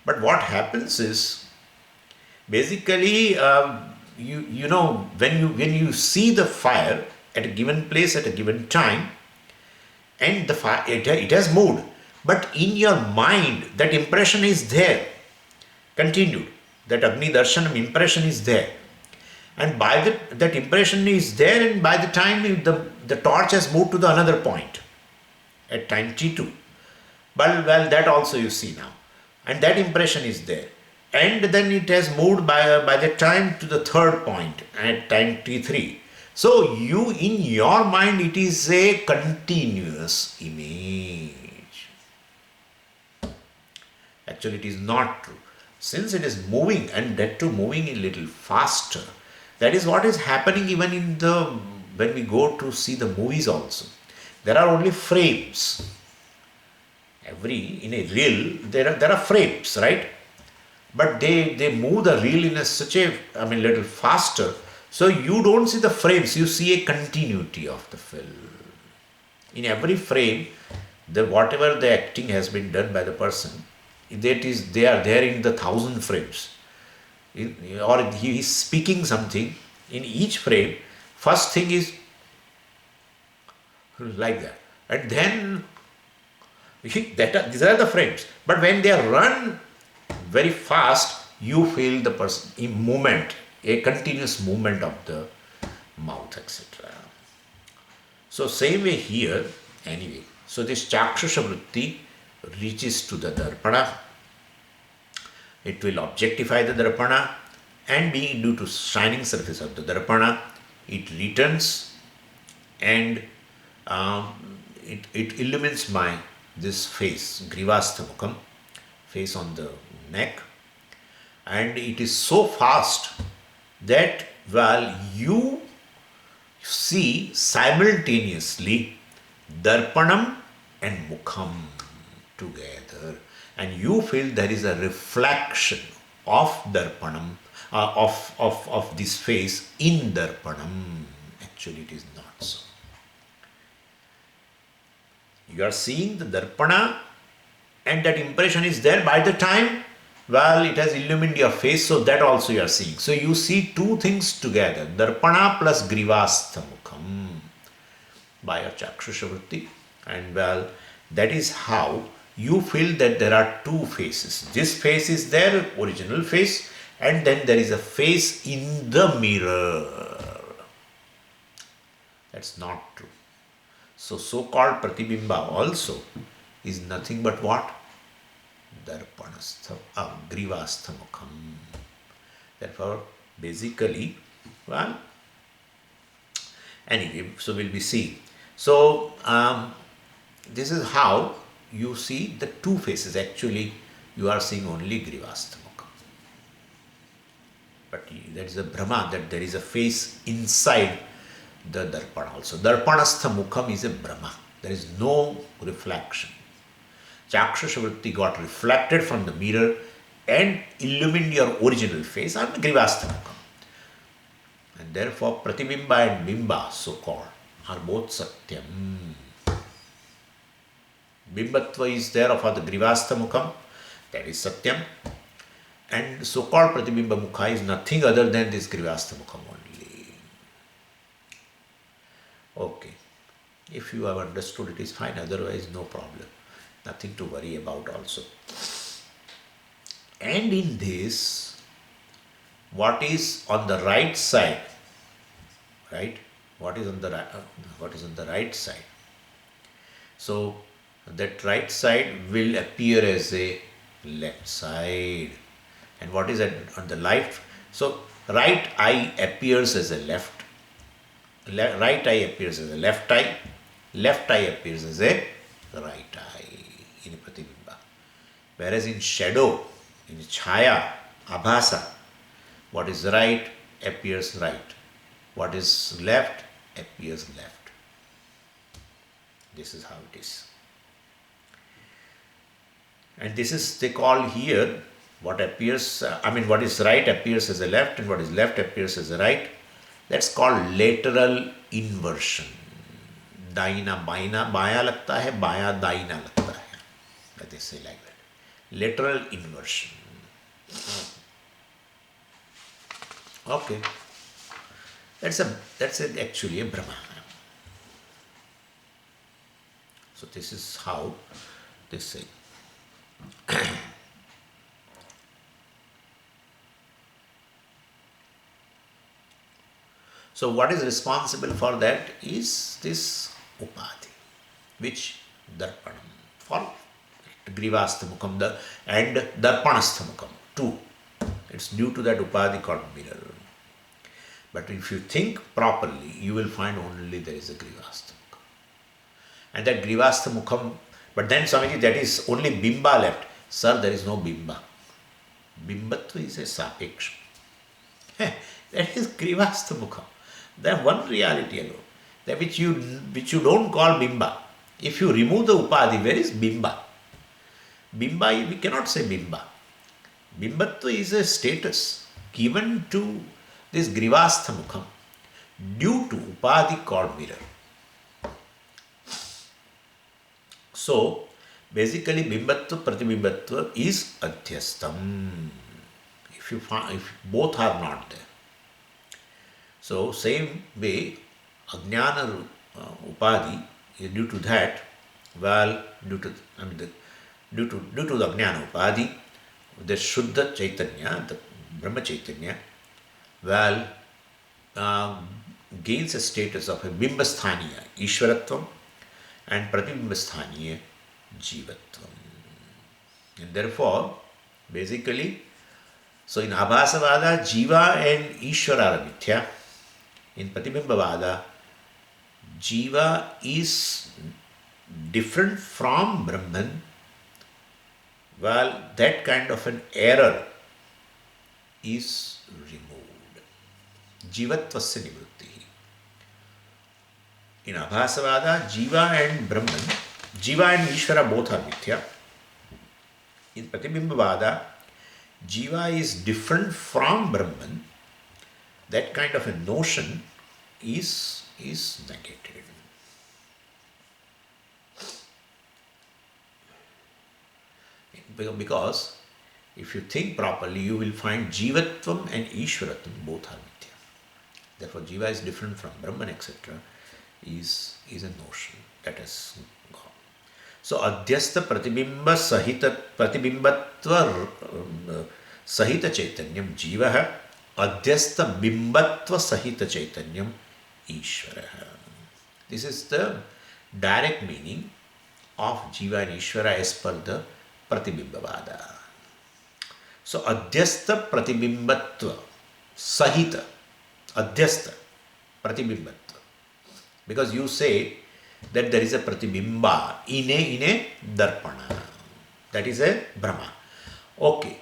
But what happens is, basically, when you see the fire at a given place at a given time, and the fire it has moved, but in your mind that impression is there, continued. That Agni Darshanam impression is there, and that impression is there, and by the time the torch has moved to the another point at time T2. Well, that also you see now, and that impression is there, and then it has moved by the time to the third point at time T3. So in your mind it is a continuous image. Actually, it is not true, since it is moving, and that too moving a little faster. That is what is happening even when we go to see the movies also. There are only frames. In a reel, there are frames, right? But they move the reel in little faster. So you don't see the frames, you see a continuity of the film. In every frame, whatever the acting has been done by the person, they are there in the 1,000 frames. Or he is speaking something in each frame. First thing is like that, and then these are the frames. But when they run very fast, you feel the person in movement, a continuous movement of the mouth, etc. So same way here, anyway. So this Chakshusha Vritti reaches to the Darpana. It will objectify the Darpana, and being due to shining surface of the Darpana, it returns, and it illumines this face, Grivastha Mukham, face on the neck, and it is so fast that you see simultaneously Darpanam and Mukham together, and you feel there is a reflection of Darpanam, of this face in Darpanam. Actually, it is not so. You are seeing the Darpana, and that impression is there by the time, it has illumined your face, so that also you are seeing. So you see two things together, Darpana plus Grivastha Mukham, by your Chakshusha Vritti, and that is how you feel that there are two faces. This face is their original face, and then there is a face in the mirror. That's not true. So-called Pratibimba also is nothing but what? Darpanastha, Grivastha Mukham. Therefore, basically, anyway, so we'll be seeing. So, this is how you see the two faces. Actually, you are seeing only Grivastha Mukham. But that is a Brahma, that there is a face inside the Darpana also. Darpanastha Mukham is a Brahma. There is no reflection. Chakshusha vritti got reflected from the mirror and illumined your original face and Grivasthamukam. And therefore, Pratibimba and Bimba, so called, are both Satyam. Bimbatva is there for the Grivasthamukam, that is Satyam. And so called Pratibimba Mukha is nothing other than this Grivasthamukam only. Okay. If you have understood, it is fine, otherwise, no problem. Nothing to worry about also. And in this, what is on the right side, right? What is on the right side? So that right side will appear as a left side. And what is on the left? So right eye appears as a left. Right eye appears as a left eye. Left eye appears as a right eye in Pratibimba. Whereas in shadow, in Chaya, Abhasa, what is right appears right. What is left appears left. This is how it is. And this is, they call here, what appears, what is right appears as a left and what is left appears as a right. That's called lateral inversion. Daina baina, baya lagta hai, baya daina lagta hai. That they say like that. Lateral inversion. Okay. That's actually a Brahma. So this is how they say. So what is responsible for that is this Upadhi, which Darpanam, for Grivasthamukam and Darpanasthamukam too. It's due to that Upadhi called mirror. But if you think properly, you will find only there is a Grivasthamukam. And that Grivasthamukam, but then Swamiji, that is only Bimba left. Sir, there is no Bimba. Bimbatva is a Sapeksha. That is Grivasthamukam. That one reality alone. That which you don't call Bimba. If you remove the Upadhi, where is Bimba? Bimba, we cannot say Bimba. Bimbatva is a status given to this Grivasthamukam due to Upadhi called mirror. So, basically Bimbatva, Pratibimbatva is Adhyastam. If both are not there. So, same way, Ajnana Upadhi, due to that, due to the Ajnana Upadhi, the Shuddha Chaitanya, the Brahma Chaitanya, gains a status of a Bimbasthaniya, Ishwaratvam, and Pratibimbasthaniya, Jivatvam. And therefore, basically, so in Abhasavada, Jiva and Ishvara are Mithya. In Pratibimbavada, Jiva is different from Brahman. That kind of an error is removed. Jivatvasya nivrutti. In Abhasavada, Jiva and Brahman, Jiva and Ishvara both are Mithya. In Pratibimbavada, Jiva is different from Brahman. That kind of a notion is negated. Because if you think properly, you will find Jivatvam and Ishwaratvam both are Mithya. Therefore, Jiva is different from Brahman, etc. is a notion that has gone. So, Adhyastha Pratibimba Sahita Pratibimbatva Sahita Chaitanyam Jivaha, Adhyastha Bimbatva Sahita Chaitanyam Ishvaraha. This is the direct meaning of Jiva and Ishvara as per the Pratibimbavada. So, Adhyastha Pratibimbatva Sahita, Adhyastha Pratibimbatva. Because you say that there is a Pratibimba in a Darpana. That is a Brahma. Okay.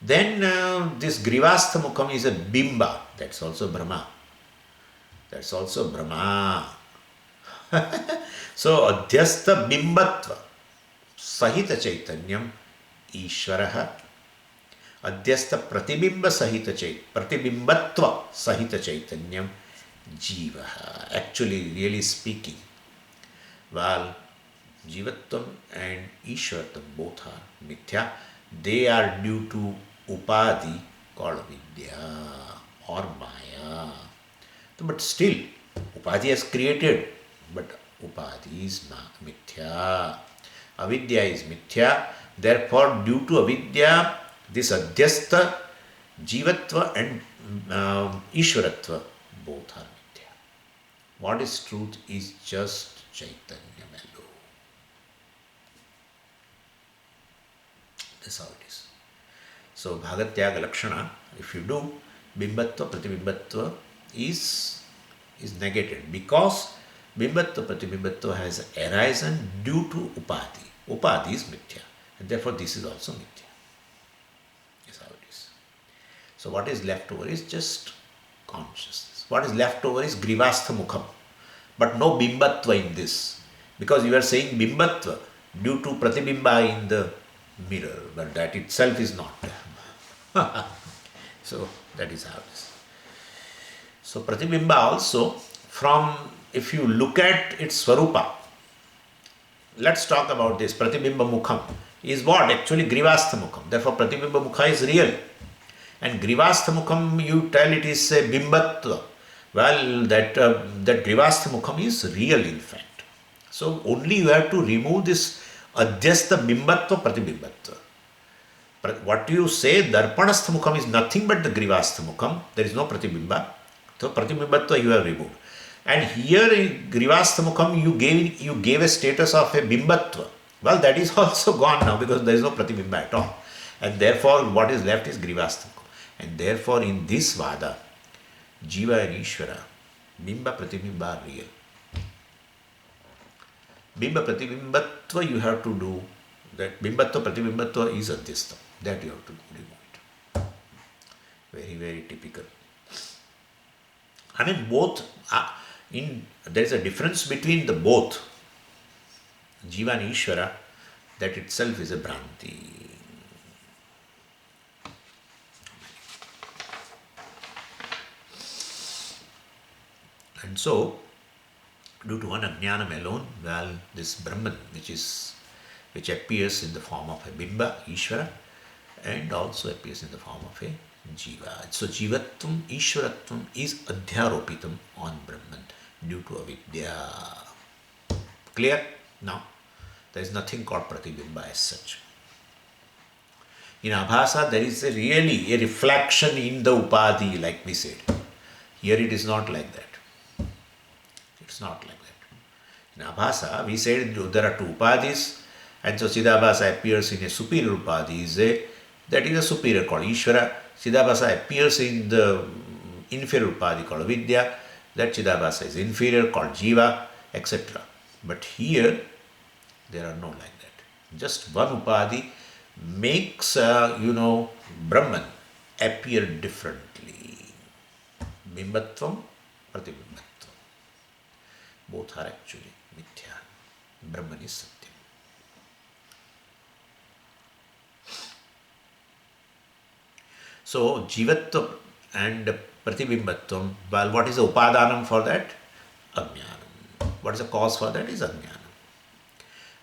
Then this Grivasthamukam is a Bimba. That's also Brahma. That's also Brahma. So, Adhyastha Bimbatva. sahita chaitanyam Ishvaraha, adhyastha pratibimba sahita pratibimbatva sahita chaitanyam Jivaha. Actually, really speaking, while Jivatvam and Ishvaratvam both are mithya, they are due to upadhi called vidya or maya. But still, upadhi has created, but upadhi is mithya. Avidya is mithya. Therefore, due to avidya, this adhyastha, jivatva and ishvaratva both are mithya. What is truth is just Chaitanya alone. That's how it is. So, Bhagatyaga Lakshana, if you do, Bimbatva, Pratibimbatva is negated because Bimbatva, Pratibimbatva has arisen due to Upadhi. Upadhi is mithya, and therefore this is also mithya. That's how it is. So, what is left over is just consciousness. What is left over is Grivastha Mukham, but no Bimbatva in this, because you are saying Bimbatva due to Pratibimba in the mirror, but that itself is not. So, that is how it is. So, Pratibimba also, from if you look at its Swarupa, let's talk about this. Pratibimba Mukham is what? Actually Grivastha Mukham. Therefore, Pratibimba Mukha is real. And Grivastha Mukham, you tell it is a Bimbatva. Well, that Grivastha Mukham is real in fact. So, only you have to remove this Adhyastha Bimbatva Pratibimbatva. What you say, Darpanastha Mukham is nothing but the Grivastha Mukham. There is no Pratibimba. So, Pratibimbatva you have removed. And here in Grivastha Mukham, you gave a status of a Bimbatva. Well, that is also gone now because there is no Pratibimba at all. And therefore, what is left is Grivastha Mukham. And therefore, in this Vada, Jiva and Ishvara, Bimba Pratibimba are real. Bimba Pratibimbatva you have to do that. Bimbatva Pratibimbatva is Adhyastha. That you have to remove it. Very, very typical. I mean, both, there is a difference between the both. Jiva and Ishvara, that itself is a Bhranti. And so, due to one ajnanam alone, well, this Brahman, which appears in the form of a Bimba, Ishvara, and also appears in the form of a Jiva. So, Jivatvam, Ishvaratvam is adhyaropitam on Brahman due to avidya. Clear? Now, there is nothing called Pratibimba as such. In Abhasa, there is really a reflection in the Upadhi, like we said. Here it is not like that. It's not like that. In Abhasa, we said there are two Upadhis, and so Chidabhasa appears in a superior Upadhi, that is a superior called Ishvara. Chidabhasa appears in the inferior Upadhi called Vidya, that Chidabhasa is inferior called Jiva, etc. But here, there are no like that. Just one Upadhi makes, Brahman appear differently. Bimbatvam, Pratibimbatvam. Both are actually mithya. Brahman is Satyam. So, Jivatva and Pratibimbatvam, well, what is the Upadanam for that? Ajnanam. What is the cause for that? Is Ajnanam.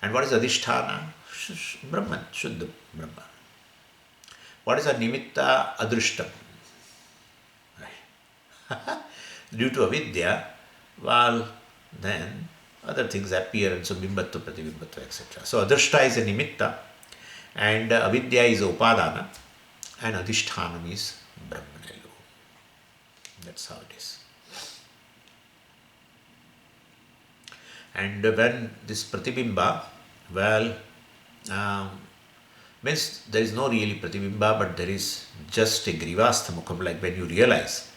And what is Adhisthana? Brahman, Shuddha Brahman. What is a Nimitta? Adrishtam. Right. Due to avidya, well, then other things appear, and so Bimbatva, Pratibimbatva, etc. So, Adrishta is a Nimitta, and avidya is a Upadana, and Adhishthanam is Brahman alone. That's how it is. And when this Pratibimba, well, means there is no really Pratibimba, but there is just a Grivastha Mukham, like when you realize,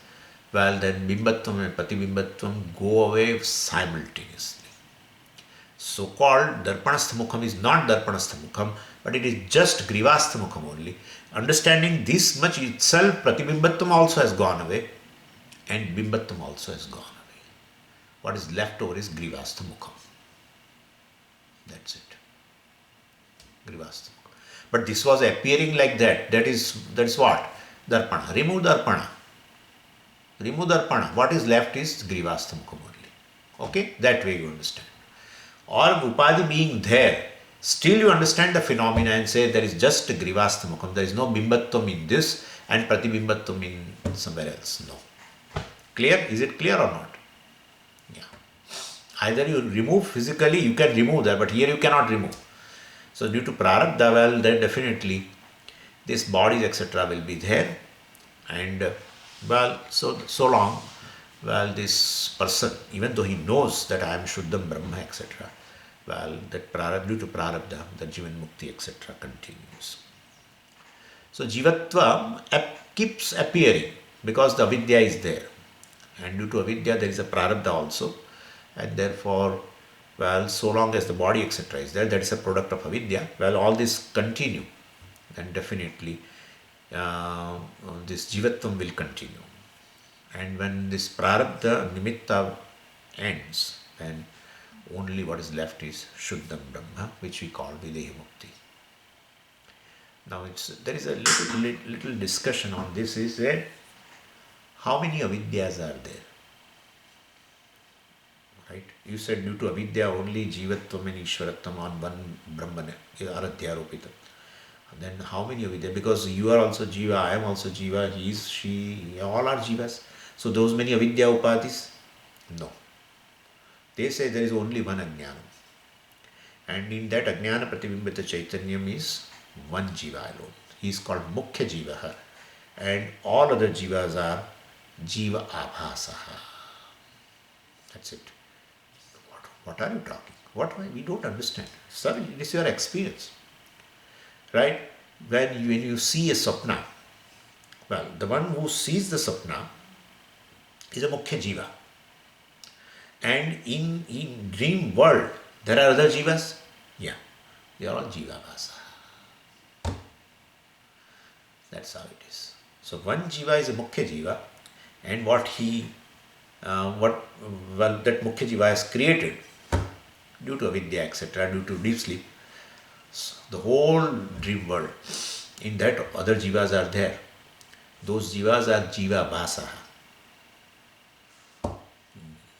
well, then Bimbatvam and Pratibimbatvam go away simultaneously. So-called Darpanastha Mukham is not Darpanastha Mukham, but it is just Grivastha Mukham only. Understanding this much itself, Pratibimbatvam also has gone away, and Bimbatvam also has gone away. What is left over is Grivastha Mukham. That's it. Grivastha. But this was appearing like that. That is what? Darpana. Remove Darpana. Remove Darpana. What is left is Grivastha Mukham only. Okay? That way you understand. Or Upadhi being there, still you understand the phenomena and say there is just Grivastha Mukham. There is no Bimbatvam in this and Pratibimbatvam in somewhere else. No. Clear? Is it clear or not? Yeah. Either you remove physically, you can remove that, but here you cannot remove. So due to Prarabdha, well, then definitely this bodies, etc. will be there. And well, so long, well, this person, even though he knows that I am Shuddham Brahma, etc., well, that due to Prarabdha, the Jivan Mukti, etc. continues. So Jivatva keeps appearing because the avidya is there. And due to avidya, there is a Prarabdha also. And therefore, well, so long as the body, etc. is there, that is a product of avidya, well, all this continue. Then definitely this Jivatvam will continue. And when this Prarabdha Nimitta ends, then only what is left is Shuddham Brahma, which we call Videha Mukti. Now there is a little discussion on this, is that how many avidyas are there? Right? You said due to avidya only Jivatvam and Ishwaratvam on one Brahman Aradhyaropitam. Then how many avidya? Because you are also Jiva, I am also Jiva, he is, she, all are Jivas. So those many avidya upadhis? No. They say there is only one ajnana. And in that ajnana pratibimbita chaitanyam is one jiva alone. He is called Mukhya Jivaha. And all other jivas are Jiva Abhasaha. That's it. What are you talking? We don't understand. Sorry, this is your experience. Right? When you see a sapna, well, the one who sees the sapna is a Mukhya Jiva. And in dream world, there are other jivas? Yeah, they are all Jiva Bhasa. That's how it is. So one jiva is a Mukhya Jiva, and that Mukhya Jiva has created due to avidya, etc., due to deep sleep, so the whole dream world, in that other jivas are there. Those jivas are Jiva Bhasa.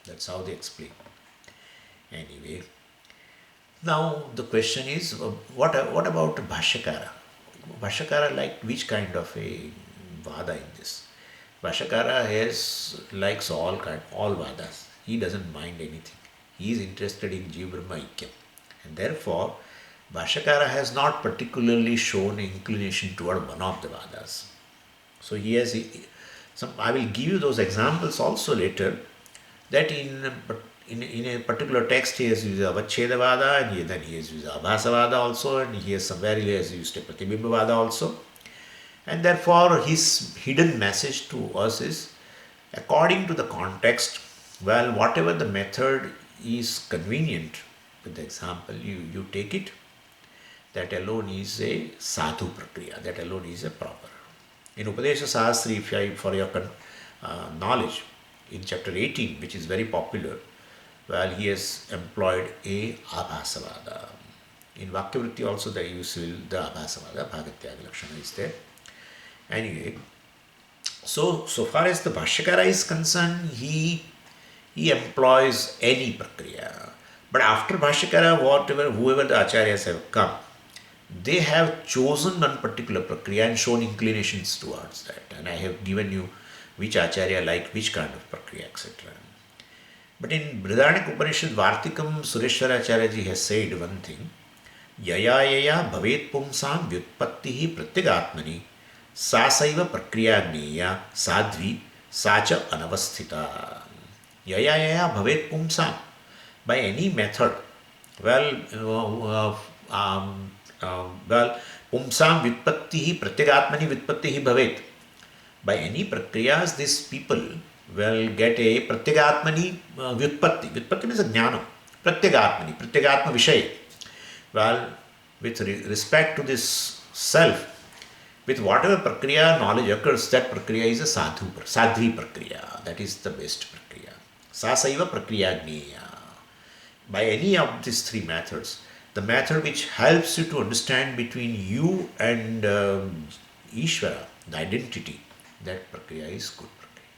That's how they explain. Anyway, now the question is, what about Bhashyakara? Bhashyakara liked which kind of a Vada in this? Bhashyakara likes all Vadas. He doesn't mind anything. He is interested in Jiva Brahma Aikyam. And therefore, Bhashyakara has not particularly shown inclination toward one of the Vadas. So he has I will give you those examples also later, that in a particular text he has used Avachedavada, and then he has used Abhasavada also, and somewhere he has used a Pratibhimbavada also. And therefore his hidden message to us is, according to the context, well, whatever the method is convenient, with the example, you take it, that alone is a sadhu prakriya, that alone is a proper. In Upadesha Sahasri, for your knowledge, in chapter 18, which is very popular, well, he has employed a Abhasavada. In Vakyavritti also the Abhasavada, Bhagatyaga Lakshana is there. Anyway, so far as the Bhashyakara is concerned, he employs any prakriya. But after Bhashyakara, whoever the acharyas have come, they have chosen one particular prakriya and shown inclinations towards that. And I have given you which acharya liked which kind of prakriya, etc. But in Brihadaranyaka Upanishad, Vartikam Sureshwara Acharya ji has said one thing, Yaya bhavet pumsam vyutpattihi pratyagatmani sasaiva prakriya gneya sadvi sacha anavasthita. Yaya bhavet pumsam. By any method, pumsam vyutpattihi pratyagatmani vyutpattihi bhavet. By any prakriyas, these people will get a pratyagatmani vyutpatti. Vyutpatti means a jnana. Pratyagatmani, pratyagatma vishay. Well, with respect to this self, with whatever prakriya knowledge occurs, that prakriya is a sadhvi prakriya. That is the best prakriya. Sasaiva prakriya gneya. By any of these three methods, the method which helps you to understand between you and Ishvara, the identity, that prakriya is good prakriya.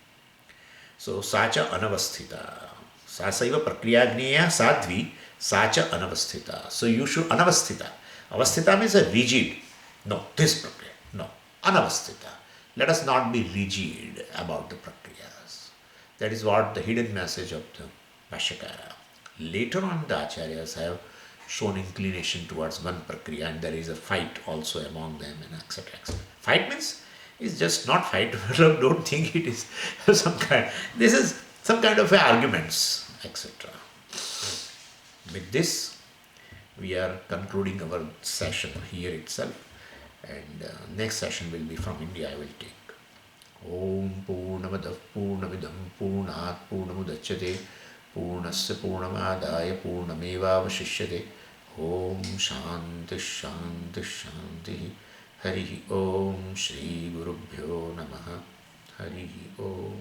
So, sacha anavasthita. Sasaiva prakriyagneya sadvi, sacha anavasthita. So, you should anavasthita. Avasthita means a rigid. No, this prakriya. No, anavasthita. Let us not be rigid about the prakriyas. That is what the hidden message of the Bhashyakara. Later on, the Acharyas have shown inclination towards one prakriya, and there is a fight also among them, and etc. etc. Fight means is just not fight. Don't think it is some kind. This is some kind of arguments, etc. With this, we are concluding our session here itself, and next session will be from India. I will take. Om Purnamadav Purnamidam Purnat Purnamudachyate Purnasya Purnamadaya Purnamevavashishyate. Om Shanti Shanti Shanti. Hari Om Shri Gurubhyo Namaha. Hari Om.